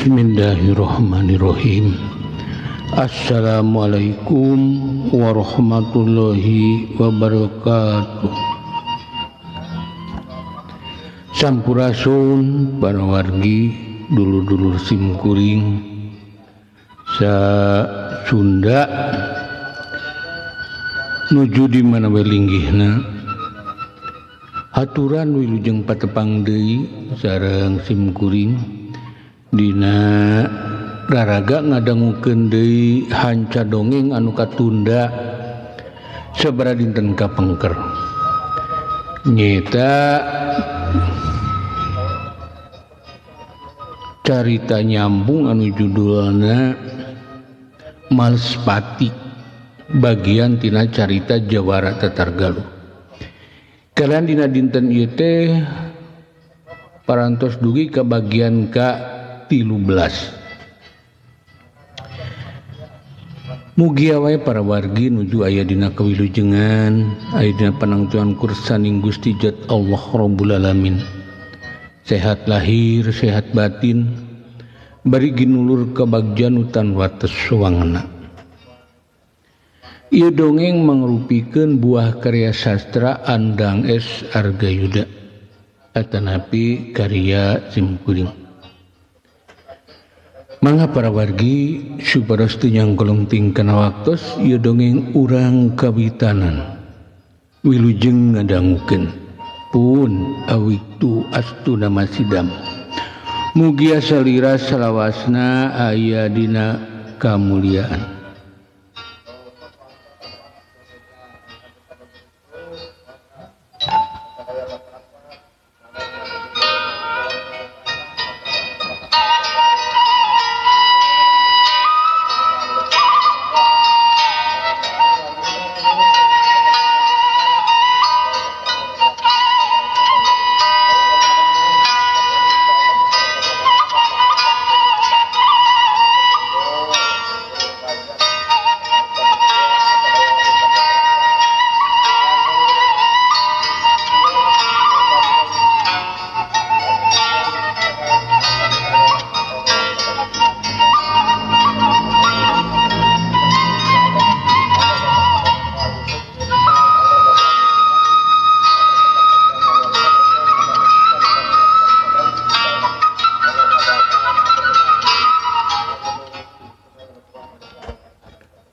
Bismillahirrahmanirrahim. Assalamualaikum warahmatullahi wabarakatuh. Sampurasun para wargi dulur-dulur simkuring sa Sunda nuju di mana we linggihna. Haturan wilujeng patepang deui sareng simkuring dina raraga ngadangukeun deui hanca dongeng anu katunda sabaraha dinten kapengker. Nyata carita nyambung anu judulna Malspati, bagian tina carita Jawara Tatargaluh. Kalian dina dinten ieu teh parantos dugi ka bagian ka 13. Mugi wae para wargi nuju aya dina kawilujengan, aya dina panangtuan kursaning Gusti Jat Allah Rabbul Alamin. Sehat lahir, sehat batin, bari ginulur ka bagjan utan wates suwangna. Ieu dongeng mangrupikeun buah karya sastra Andang S. Argayuda atanapi karya simkuring. Mangga para wargi supados teu nyangkolong tingkana waktos ieu dongeng urang kawitanan wilujeng ngadangukeun pun awitu astuna masidam. Mugi salira salawasna aya dina kamuliaan.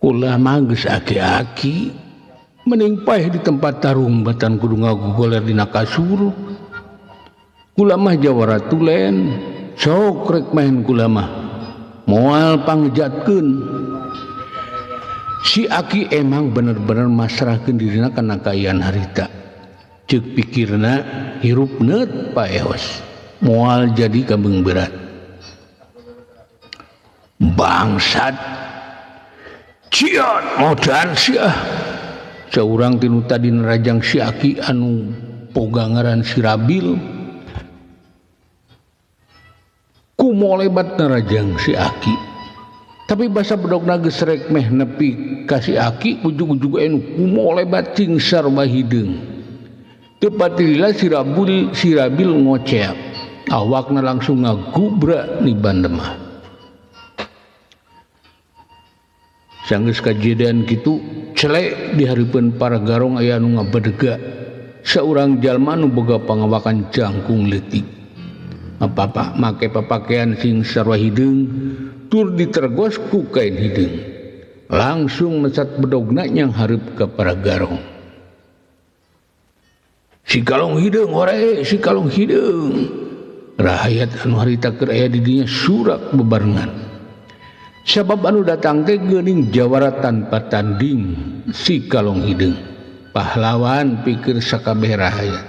Ulah mah geus aki-aki mending paeh di tempat tarung batan kudu ngagogoler dina kasur. Kula mah jawara tulen sok rek main kula mah moal pangjatkeun. Si aki emang bener-bener masrahkeun dirina kana kaayaan harita. Ceuk pikirna hirup neut paeos moal jadi kabeng berat. Bangsat ciot modan sia saurang tinu tadi nerajang si aki anu boga ngaran si Rabil kumo lebat nerajang si aki tapi basa bedogna geus rek meh nepi ka si aki ujug-ujug anu kumo lebat cing sarwa hideung teu patilila si Rabil ngoceap awakna langsung ngagubra ni bandemah. Sanggeus kajadian kitu celek di hareupeun para garong aya anu ngabedega saurang jalma nu boga pangawakan jangkung leutik. Apa-apa make papakean sing sarwa hideung tur ditergos ku kain hideung. Langsung mesat bedogna nyang hareup ka para garong. Si kalong hideung ore, si kalong hideung. Rahayat anu harita keur aya di dinya surak bebarengan. Sabab anu datang teh geuning jawara tanpa tanding si kalong hideung. Pahlawan pikir sakabeh rahayat.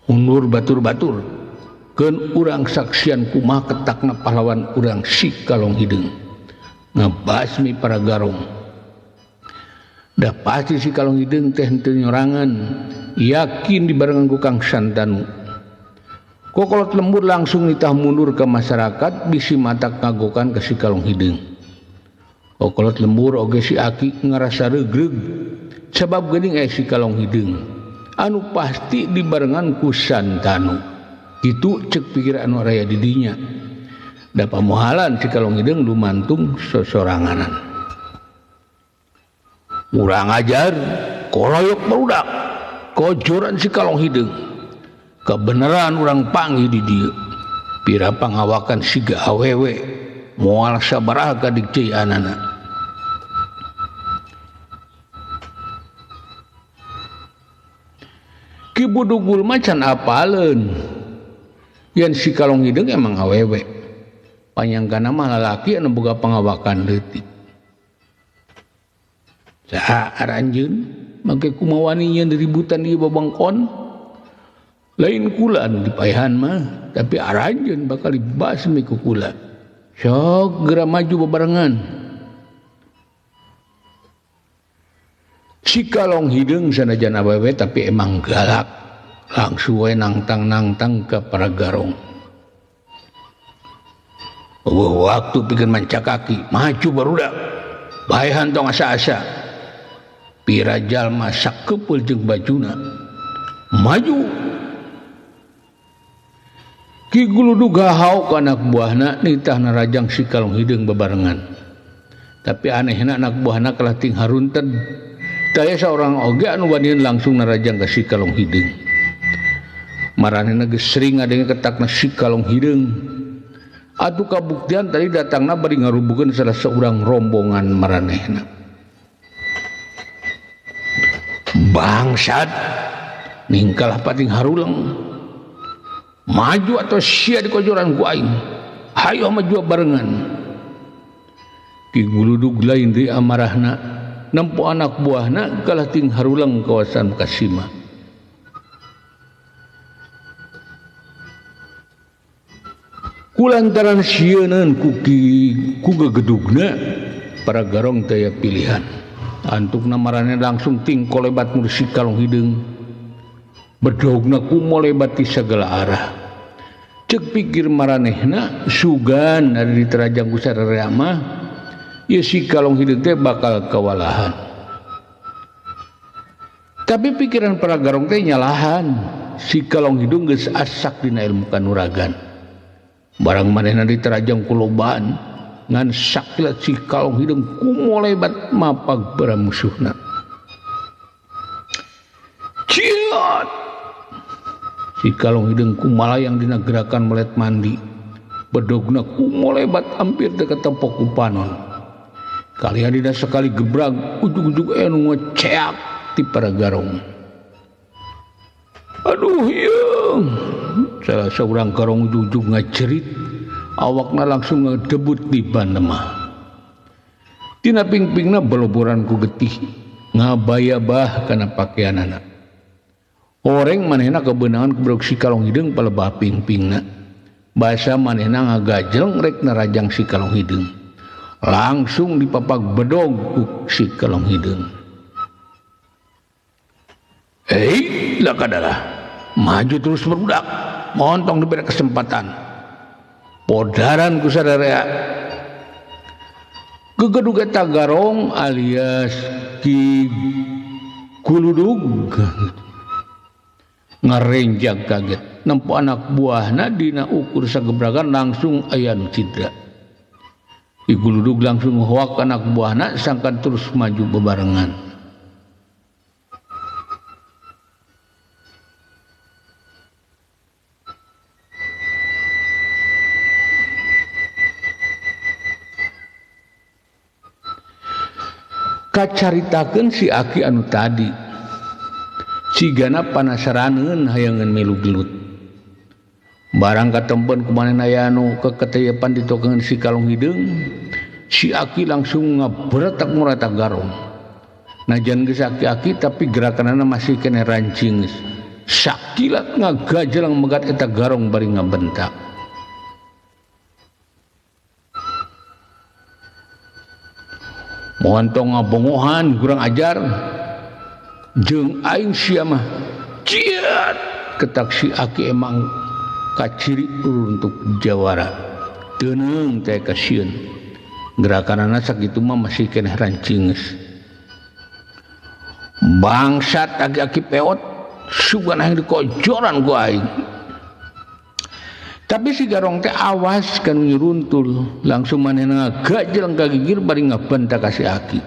Undur batur-batur keun urang saksian kumaha ketakna pahlawan urang si kalong hideung. Ngabasmi para garong. Da pasti si kalong hideung teh henteu nyorangan, yakin dibarengan ku Kang Santanu. Kokolot lembur langsung nitah mundur ke masyarakat bisi matak ngagokan ke si kalong hideung. Kokolot lembur oge si aki ngarasa regreg sabab geuning si kalong hideung anu pasti dibarengan ku santanu kitu cek pikir anu raya di dinya da pamohalan si Kalong Hideung lumantung sosoranganan urang ajar koloyok barudak kojoran si Kalong Hideung kebenaran urang panggih di dieu pira pangawakan siga awewe moal sabaraha ka dikceuanana Ki Budugul macan apaleun yen si Kalong Hideung emang awewe panyangkana mah lalaki anu boga pangawakan leutik saha aranjeun make kumaha wani yen ributan ieu babangkon lain kula anu dipaehan mah tapi aranjeun bakal dibasmi ku kula sok geura maju bebarengan si Kalong Hideung sanajan awewe tapi emang galak langsung we nangtang-nangtang ke para garong waktu pikeun manca kaki maju barudak baehan tong asa-asa pira jalma sakepeul jeung bajuna maju Ki Guludug gahau ka anak buahna nitah narajang si Kalong Hideung bebarengan tapi anehna anak buahna kalah ting harunted daya seorang oge anu wanian langsung narajang ka si Kalong Hideung maranehna geus sering ngadenge ketakna si Kalong Hideung atuh kabuktian tadi datangna bari ngarubukeun salah seorang rombongan maranehna bangsat ningkalah pating haruleng maju atau sia di kojoran ku aing hayo maju barengan Ki Guludug lain deui amarahna nempo anak buahna kalah ting harulang kawasan Kasima kulantaran sieuneuan ku gegedugna para garong teu pilihan antukna maraneh langsung ting kolebat mur si Kalong Hideung bedogna ku molebat ti sagala arah cek pikir maranehna sugan ada di terajang ku sararea mah ya si Kalong Hideung teh bakal kawalahan tapi pikiran para garong teh nyalahan si Kalong Hideung geus asak dina ilmu kanuragan barang manehna diterajang ku lobaan ngan sakilat si Kalong Hideung kumolebat mapag para musuhna ciot si Kalong Hideung kumalayang dina gerakan melet mandi bedogna kumolebat hampir teu ketempok ku panon kalian dina sekali gebrag ujug-ujug anu ngeceak ti para garong aduh yeung salah seorang garong ujug-ujug ngacerit awakna langsung ngedebut di bandemah tina pingpingna beloboran ku getih ngabayabah kana pakaianana oreng manehna kebeunangan ku si Kalong Hideung palebah pingpingna basa manehna ngagajleng rek narajang si Kalong Hideung langsung dipapag bedog ku si Kalong Hideung lakadalah maju terus berbudak montong diberi kesempatan podaran ku sadarea gegedug eta garong alias Ki Guludug ngarenjag kaget nempo anak buahna dina ukur sagebragan langsung aya nu cidra Ki Guludug langsung hoak anak buahna sangkan terus maju bebarengan kacaritakeun si Aki anu tadi sigana panasaraneun hayangan milu gelut barang katempen kumanehna aya anu keketeyepan ditokeun si Kalong Hideung si Aki langsung ngabretak murata garong najan geus aki-aki tapi gerakanana masih kene rancing sakilat ngagajelang megat eta garong bari ngabentak montong ngabongohan kurang ajar jeung aing sia mah ciat ketak si Aki emang kaciri untuk jawara teuneng teh kasieun gerakanana sakitu mah masih keneh rancingeus bangsat Aki-aki peot sugan aing dikojoran ku aing. Tapi si Garong teh awas kan nyuruntul langsung manehna ngagajel kagigir bari ngabenta ka si Aki.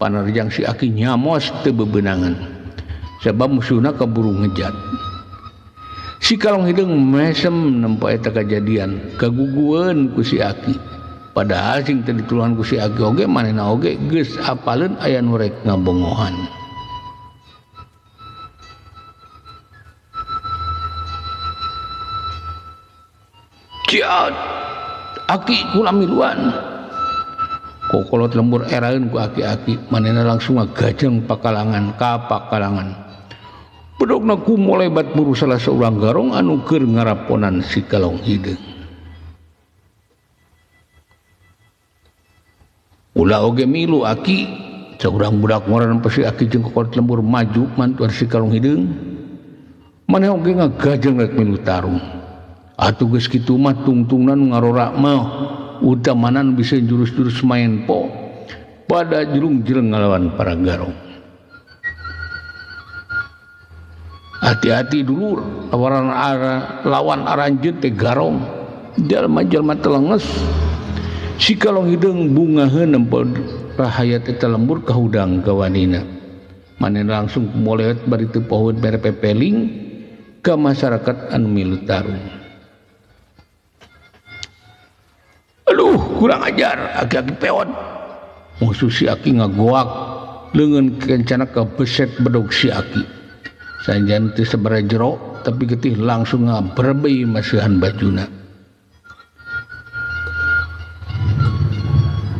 Panerjang si Aki nyamos teu bebenangan. Sebab musuhna kaburu ngejat. Si Kalong Hideng mesem nempo eta kejadian kagugueun ku si Aki. Padahal sing teu dituluhan ku si Aki oge manehna oge geus apaleun aya nu rek ngabongohan. Ciat Aki kula miluan kokolot lembur eraeun ku Aki-aki manehna langsung ngagajeng pakalangan ka pakalangan bedogna kumolebat buru salah seorang Garong anu keur ngaraponan si Kalong Hideng. Ulah oge milu Aki saurang budak ngoran si Aki jeung kokolot lembur maju mantuan si Kalong Hideng maneh oge ngagajeng rek milu tarung. Atuh geus kitu mah tungtungna nu ngarora mah utamanan bisa jurus-jurus main po pada jurung-jurung ngalawan para Garong. Hati-hati dulur lawan aranjeun teh Garong jalma-jalma telenges. Si Kalong Hideng bungaheun nempo rahayat eta lembur ka hudang gawanina. Manehna langsung kumoleot bari teu pohoeun mere pepeling ka masyarakat anu milu tarung. Aduh, kurang ajar, Aki-aki peot. Musuh si Aki ngagoak, leungeun kencana ka beset bedog si Aki. Sanjan teu sabaraha jero, tapi getih langsung ngabrebei masihan bajuna.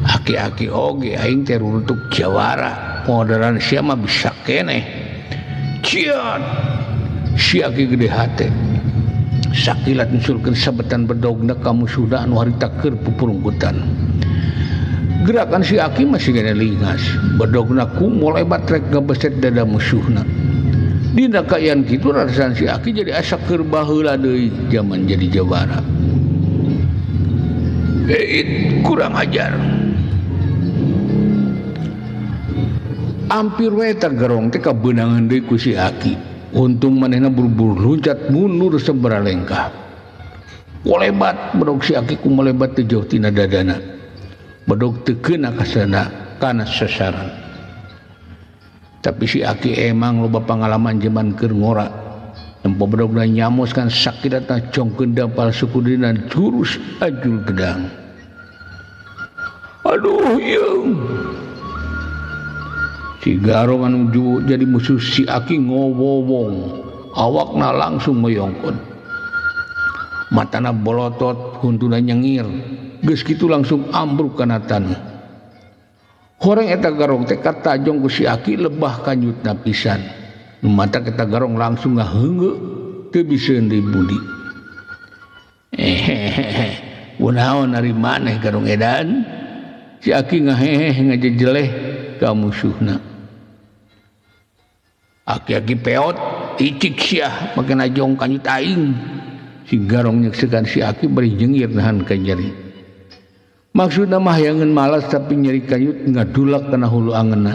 Aki-aki oge aing teh runtuk jawara, moderan sia mah bisa keneh. Ciat. Si Aki gede hate. Sakilat nyusulkeun sabetan bedogna ka musuhna anu harita keur pupurungkutan. Gerakan si Aki masih gana lingas. Bedogna kumolebat rek ngabeset dada musuhna. Dina kayan kitu rarasan si Aki jadi asa keur baheula deui zaman jadi jawara. Kurang ajar. Ampir we ta Garong teh kabeunangan deui ku si Aki. Untung manehna buru-buru loncat mundur sabaraha lengkah. Kolebat bedog si Aki kumolebat teu jauh tina dadana. Bedog teu keuna kasana kana sasaran. Tapi si Aki emang loba pangalaman zaman keur ngora. Tempo bedogna nyamos kan sakidatna congkeun dampal suku dina jurus ajul gedang. Aduh yeung. Si Garong anu jadi musuh si Aki ngowowong, awakna langsung meuyongkon. Matana bolotot, huntuna nyengir, geus kitu langsung ambruk kana taneuh. Horeng eta Garong teh katajong ku si Aki lebah kanyutna pisan. Nu matak eta Garong langsung ngaheungeu, teu biseun deui budi. Kunaon ari maneh Garong edan? Si Aki ngahehe ngajejeleh ka musuhna. Aki-aki peot icik siah make najong kanyut aing. Si Garong nyeksekan si Aki bari jengir nahan ka nyeri. Maksudna mah hayangeun malas tapi nyeri kanyut ngadulak kana hulu angeunna.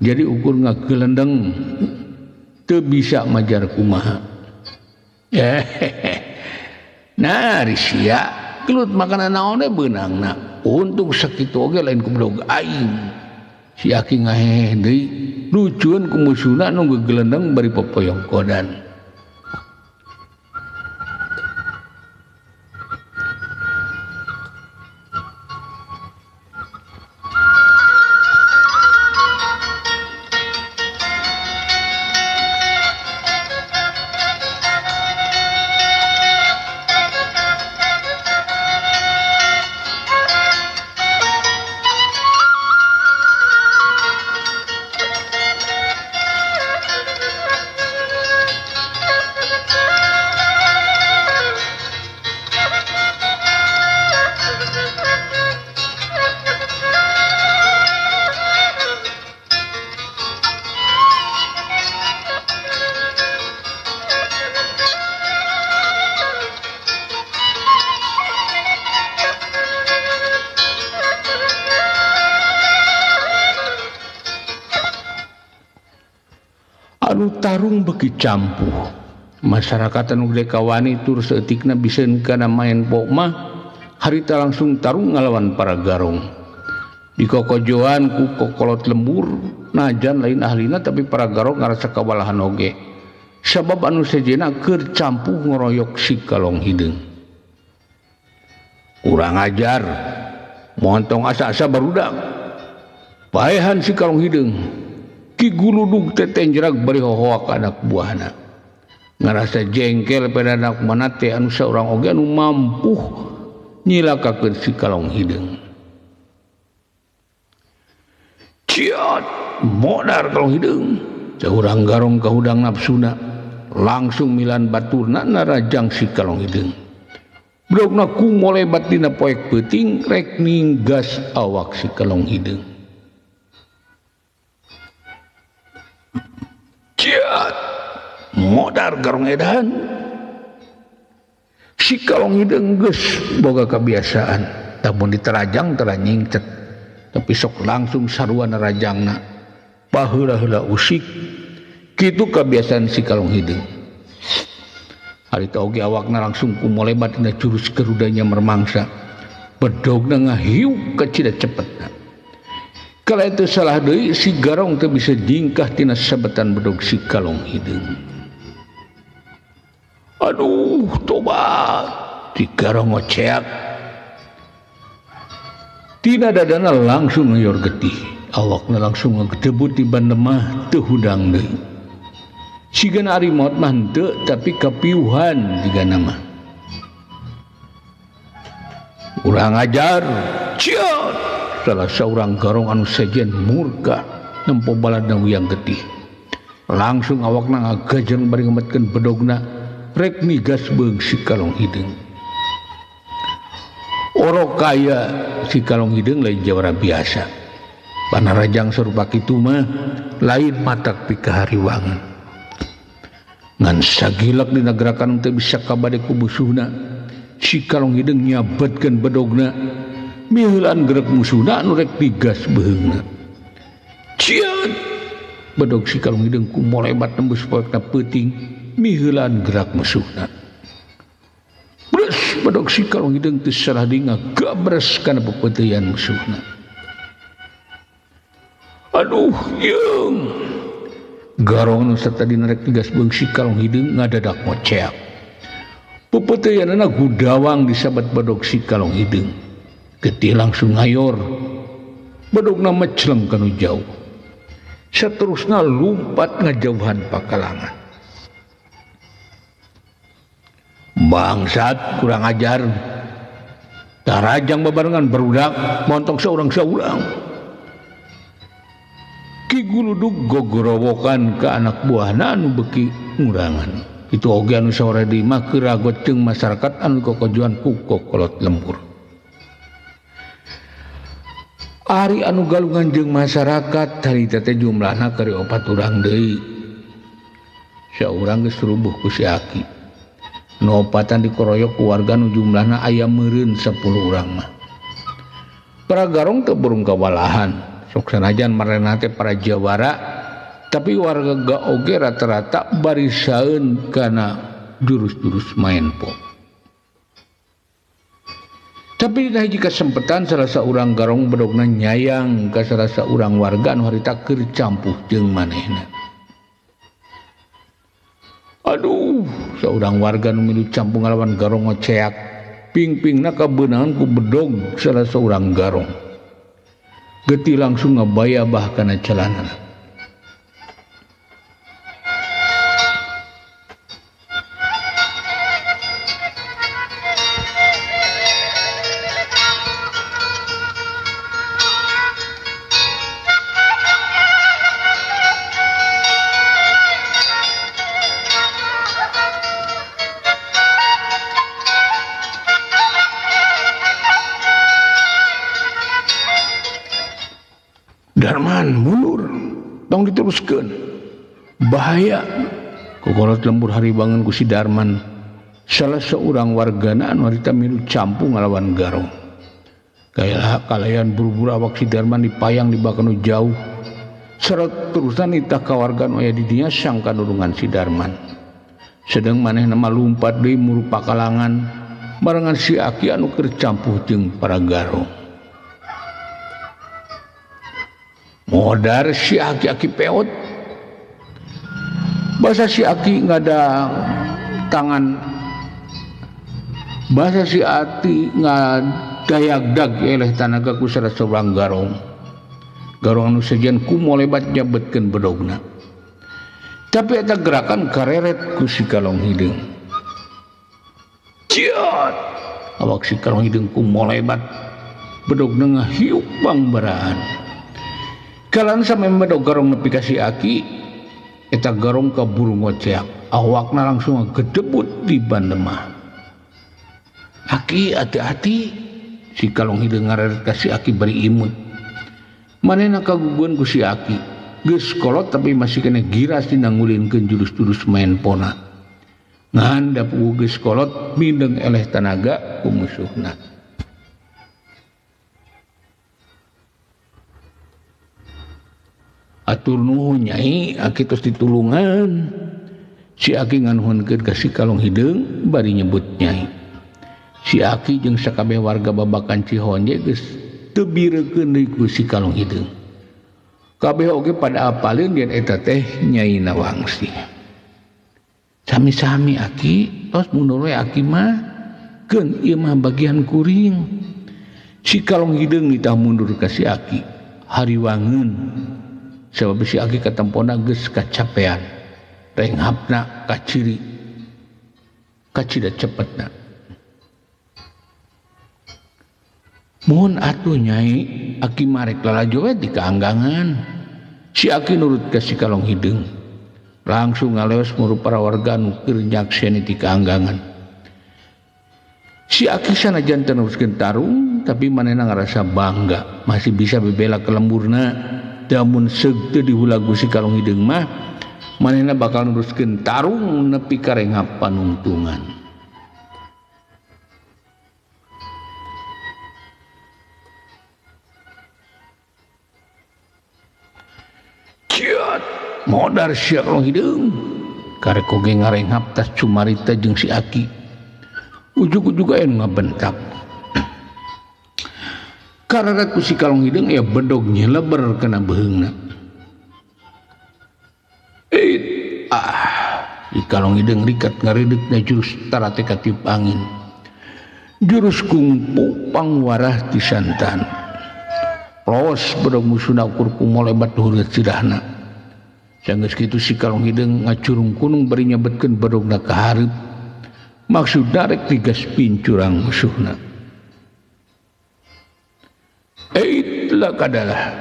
Jadi ukur ngagelendeng teu bisa majar kumaha. Nah sia kelut makanan naon we beunangna. Untung sakitu oge lain ku bedog aing. Si Aki ngahehe deui lucuan ku musuhna anu gegelendeng bari popoyongkodan. anu tarung beki campuh masyarakat anu gede kawani tur seetikna biseun kana main pok mah harita langsung tarung ngalawan para garong dikokojoan ku kokolot lembur najan lain ahlina tapi para garong ngarasa kawalahan oge sabab anu sejena keur campuh ngoroyok si Kalong Hideung kurang ajar montong asa-asa barudak paehan si Kalong Hideung Ki Guludug tetenjerak bari hohoak anak buahna ngarasa jengkel pada anak mana teh anu saurang oge anu mampu nyilakakeun si Kalong Hideung ciat modar Kalong Hideung saurang garong kahudang nafsuna langsung milan baturna narajang si Kalong Hideung brogna ku molebat dina poek peuting rek ninggas awak si Kalong Hideung ciat modar garong edan si Kalong Hideung geus boga kebiasaan tamun diterajang tara nyingcet tapi sok langsung sarua narajangna paheula-heula usik kitu kebiasaan si Kalong Hideung harita oge awakna langsung kumolebat dina jurus gerudanya mermangsa bedogna ngahiuk ka cida cepetna kala itu salah deui si garong teu bisa jingkah tina sabetan bedog si Kalong Hideung aduh tobat si garong ngoceak tina dadana langsung ngayor getih awakna langsung ngagedebut di bandemah teu hudang deui sigana ari maot mah henteu tapi kapiuhan digana mah urang ajar ciot salah seorang garong anu sejen murka nempo baladna wiyang getih langsung awakna ngagajeng bari ngemetkeun bedogna rek nigas beung si Kalong Hideung oro kaya si Kalong Hideung lain jawara biasa panarajang sarupa kitu mah lain matak pikahariwangan ngan sagilak dina gerakan teu bisa kabade ku musuhna si Kalong Hideung nyabetkeun bedogna miheulan gerak musuhna anu rek digas beheungna ciat bedog si Kalong Hideung ku molebat nembus poekna peuting miheulan gerak musuhna beres bedog si Kalong Hideung teu salah deui ngagabres kana pepeuteyan musuhna aduh yeung garong anu satadina rek digas beung si Kalong Hideung ngadadak ngoceak pepeuteyanna gudawang disabat bedog si Kalong Hideung getih langsung ngayor bedogna mecleng kanu jauh saterusna lumpat ngajauhan pakalangan bangsat kurang ajar tarajang babarengan barudak montong saurang-saurang Ki Guludug gogorowokan ke anak buahna anu beki ngurangan itu oge anu saora deui mah keragot jeung masyarakat anu kokojoan ku kokolot lembur ari anu galungan jeung masyarakat harita teh jumlahna kari 4 urang deui saurang geus rubuh ku si Aki nu opatan dikoroyok ku warga nu jumlahna aya meureun 10 urang mah para garong teu burung kawalahan sok sanajan marena teh para jawara tapi warga oge rata-rata barisaeun kana jurus-jurus main pok tapi dina hiji kasempetan salah saurang garong bedogna nyayang ka salah saurang warga anu harita keur campuh jeung manehna aduh saurang warga nu milu campuh ngalawan garong ngoceak ping-pingna kabeunangan ku bedog salah saurang garong getih langsung ngabayabah kana calanana Darman mundur tong diteruskeun bahaya kokolot lembur haribangan ku si Darman salah seorang wargana anu harita milu campuh ngalawan garong kalayan buru-buru awak si Darman dipayang di bakanu jauh Seret terusan itah kawargan aya di dinya sang kanurungan si Darman. Sedang manehna malumpat deui murupa kalangan barengan si Aki anu keur campuh jeung para garong. Modar si Aki peot. Basa si Aki ngada tangan. Basa si Aki ngadayagdag eleh tanaga ku sareng garong. Garong anu sejen kumo lebat nyabetkeun bedogna. Tapi eta gerakan kareret ku si Kalong Hideng. Ciat! Awak si Kalong Hideng kumo lebat bedogna ngahiup bangbaraan. Kalan sampe bedog garong nepi ka si Aki, eta garong kaburu ngoceak. Awakna langsung ngegedebut di bandemah. Aki hati-hati, si Kalong Hideng ngareret ka si Aki bari imut. Manehna kaguguan ku si Aki geus kolot tapi masih kena giras dina ngulingkeun jurus-jurus main pona. Ngandap geus kolot mindeng eleh tanaga ku musuhna. Atur nuhun Nyai, Aki tos ditulungan. Si Aki nganuhunkeun ka si Kalong Hideng bari nyebut Nyai. Si Aki jeung sakabeh warga babakan Cihonje geus teu birekeun deui ku si Kalong Hideng. Kabeh oge pada apaleun yen eta teh Nyai Nawangsi. Sami-sami Aki, tos mundur we Aki mah keun ieu mah bagian kuring. Si Kalong Hideng nitah mundur ka si Aki, hariwangeun. Sabab si Aki katempona geus kacapean. Renghapna kaciri. Kacida cepetna. Mohon atuh Nyai, Aki marek lalajo we di kaanggangan. Si Aki nurut ka si Kalong Hideng. Langsung ngaleos murup para warga anu keur nyakseni di kaanggangan. Si Aki sanajan teu neruskeun tarung, tapi manehna ngarasa bangga masih bisa bebela ke lemburna. Damun seug teu dihulagu si Kalong Hideng mah, manehna bakal neruskeun tarung nepi ka renghap panungtungan. Modar si Kalong Hideng karek oge ngarenghap tas cumarita jeung si Aki. Ujug-ujug aya ngabentak. Kareret ku si Kalong Hideng ya bedog nyeleber kana beheungna. Si Kalong Hideng rikat ngaredeukna jurus tarate ka tiup angin. Jurus kungfu pangwarah ti santan. Los bedog musuhna ukur kumo lebat luhur cidahna. Sanggeus kitu si Kalong Hideng ngacurung kunung bari nyabetkeun bedogna ka hareup. Maksudna rek tigas pincurang musuhna. Lah kadalah.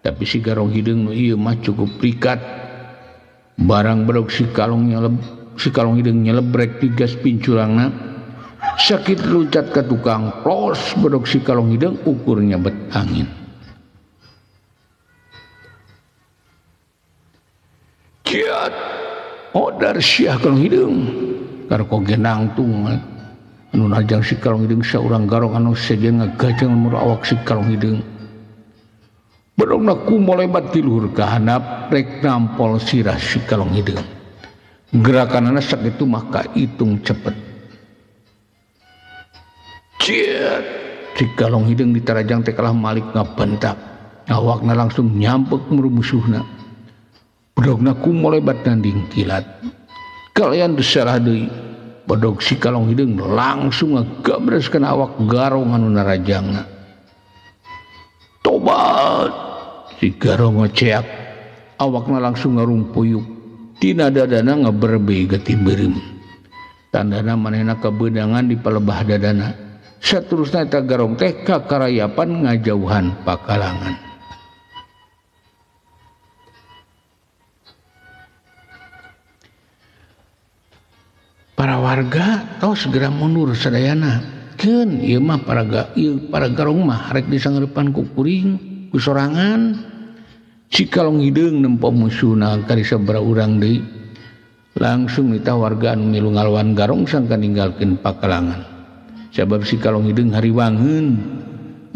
Tapi si Kalong Hideng ieu mah cukup rikat. Barang bedog si Kalong Hideng nyelebrek tigas pincurangna. Sakit luncat ka tukang plos bedog si Kalong Hideng ukur nyabet angin. Kiat odar si Kalong Hideng karek oge nangtung anu najang si Kalong Hideng saurang garong anu sejen ngagajang mur awak si Kalong Hideng. Bedogna kumo lebat ti luhur ka handap rek nampol sirah si Kalong Hideng. Gerakanana sakitu mah kaitung cepet. Ciat si Kalong Hideng ditarajang teh kalah malik ngabentak. Awakna langsung nyampek mur musuhna. Bedogna kumo lebat nanding kilat. Kalian desarah deui. Bedog si Kalong Hideng langsung ngagabreskeun awak garong anu narajangna. Tobat! Si garong ngoceak. Awakna langsung ngarumpuyuk. Tina dadana ngaberbei getih beureum. Tandana manehna kabeunangan di palebah dadana. Saterusna eta garong teh kakarayapan ngajauhan pakalangan. Para warga tos segera mundur sadayana. Keun ieu mah para garong mah rek disangeurepan ku kuring ku sorangan. Si Kalong Hideng nempo musuhna kari sabaraha urang deui. Langsung nitah warga anu milu ngalawan garong sangka ninggalkeun pakalangan. Sabab si Kalong Hideng hariwangeun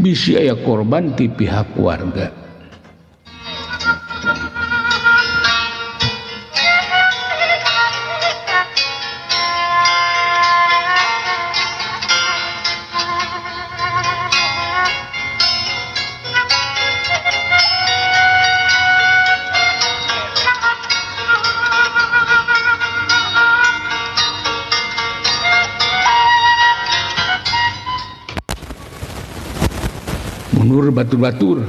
bisi aya korban ti pihak warga. mundur batur-batur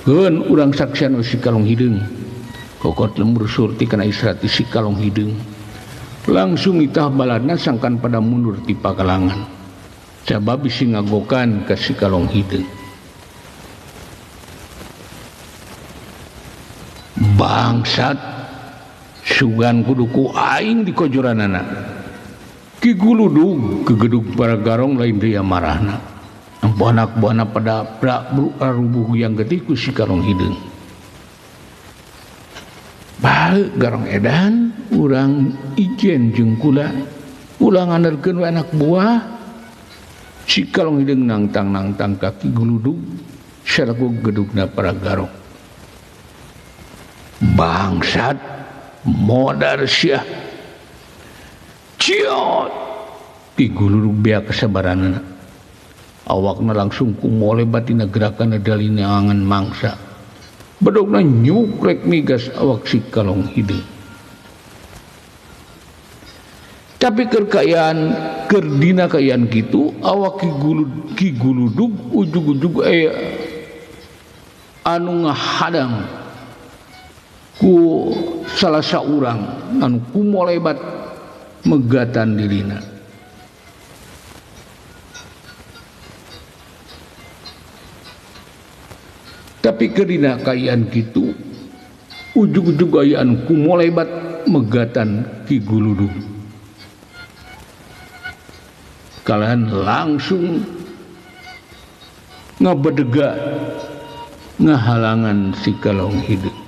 keun urang saksian si kalong hideung kokot lembur surti kana istirahat si kalong hideung langsung itah baladna sangkan pada mundur ti pakalangan sabab bisi ngagokan ka si kalong hideung bangsat sugan kudu ku aing di kojoranana Ki Guludug kegedug para garong lain dia marahna anak-buana pada rubuh yang getiku si kalong hideung bae garong edan urang ijen jeung kula ulang nganderkeun anak buah si kalong hideung nangtang ka Ki Guludug saraku gedugna para garong bangsat modar sia ciot Ki Guludug bea kesabaranna awakna langsung kumole batina gerakan dalina angan mangsa bedogna nyukrek migas awak si kalong hideung tapi kerdina kayaan gitu awak Ki Guludug ujug-ujug anu ngahadang ku salah saurang anu kumolebat megatan dirina tapi kedina kayaan gitu ujug-ujug ayaan kumolebat megatan Ki Guludug kalian langsung ngabedega ngahalangan si kalong hideung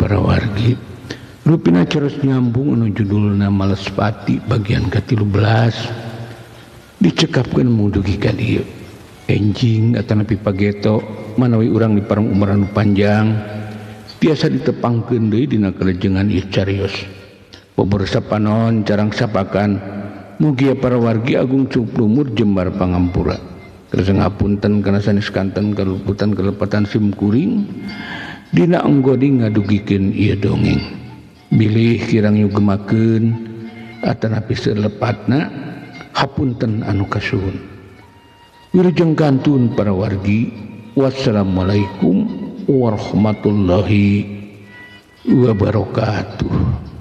para wargi rupina ceros nyambung anu judulna Malespati bagian ke-13 dicekapkeun mudugi ka dieu enjing atanapi pageto manawi urang di parang umur anu panjang tiasa ditepangkeun deui dina kalejengan ieu carios pabursa panon carang sapakan mugi para wargi agung cuplumur jembar pangampura keur ngapunten kana sanes kanten kaluputan kelepatan sim kuring dina enggodi ngadugikeun ieu dongeng bilih kirang nyugemakeun atanapi selepatna hapunten anu kasuhun wilujeng kantun para wargi wassalamualaikum warahmatullahi wabarakatuh.